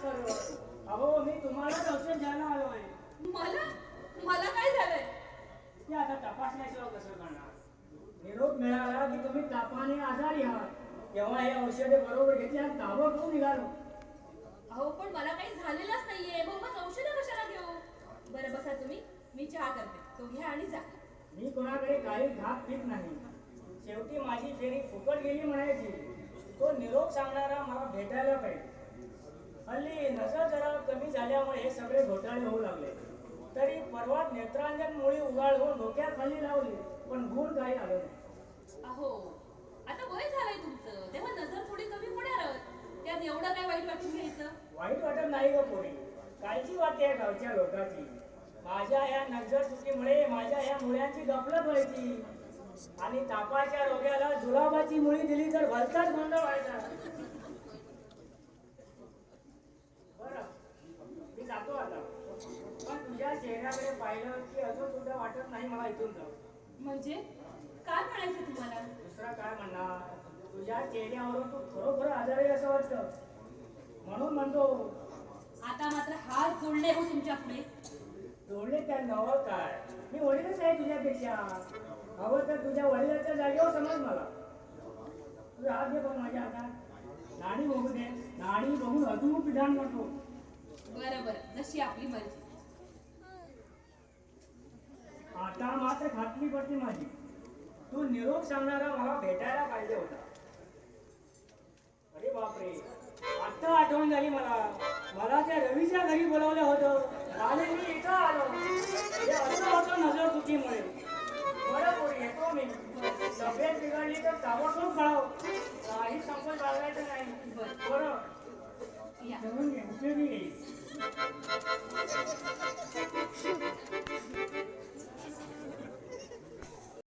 आहेस खरं. अहो मी तुम्हालाच औषध द्यायला आलो आहे. मला मला काय झालंय? ते आता तपासण्याशिवाय कसं करणार? निरोप मिळाला की तुम्ही तापाने आजारी आहात, तेव्हा हे औषधे बरोबर घेतली आणि ताबडतोब निघालो. अहो पण मला काही झालेलंच नाहीये, मग औषधं कशाला घेऊ? बरं बसा तुम्ही, मी चहा करते, तो घ्या आणि जा. मी कोणाकडे काही घात पीत नाही. शेवटी माझी फेरी फुकट गेली म्हणायची. तो निरोप सांगणारा मला भेटायला पाहिजे. हल्ली नजर जरा कमी झाल्यामुळे हे सगळे घोटाळे होऊ लागले. तरी परवा नेत्रांजन मुळी उगाळून डोक्यात खाली लावली, पण गुण काही आलं नाही. अहो आता वय झालंय तुमचं, तेव्हा नजर थोडी कमी होणारच. त्यात एवढं काय वाईट वाटून घ्यायचं? वाईट वाटत नाही ग पोरी, कालची वाटते गावच्या लोकांची. माझ्या या नजर चुकीमुळे माझ्या या मुळ्यांची गफलत व्हायची आणि तापाच्या रोग्याला जुलाबाची मुळी दिली तर भलताच गोंधळ व्हायचा. बरं मी जातो आता, पण तुझ्या चेहऱ्याकडे पाहिलं की अजून सुद्धा वाटत नाही मला इथून जाऊ. म्हणजे काय म्हणायचं तुम्हाला? दुसरं काय म्हणणार, तुझ्या चेहऱ्यावरून तू खरोखर आजारी असं वाटतं, म्हणून म्हणतो. आता मात्र हात जोडले हो तुमच्या पुढे. जोडले त्या नवं काय, मी वडीलच आहे तुझ्यापेक्षा. हवं तर तुझ्या वडिलाच्या जागेवर समज मला. तुझा हात घे बघ माझ्या हातात, नाणी बघू दे. नाणी बघून अजून विधान करतो. बरं बरं, जशी आपली मर्जी. आता मात्र खात्री पडते माझी, तू निरोप सांगणारा मला भेटायला पाहिजे होता. अरे बापरे, आता आठवण झाली मला त्या रवीच्या घरी बोलवलं होतं आणि मी इथं आलो. हे असं होतं नजर चुकीमुळे. बरं पोरी, येतो मी. तब्येत बिघडली तर ताबडतोब कळव, काही संकोच बाळगायचं नाही. बरं या. घेऊन घे, उपयोगी येईल.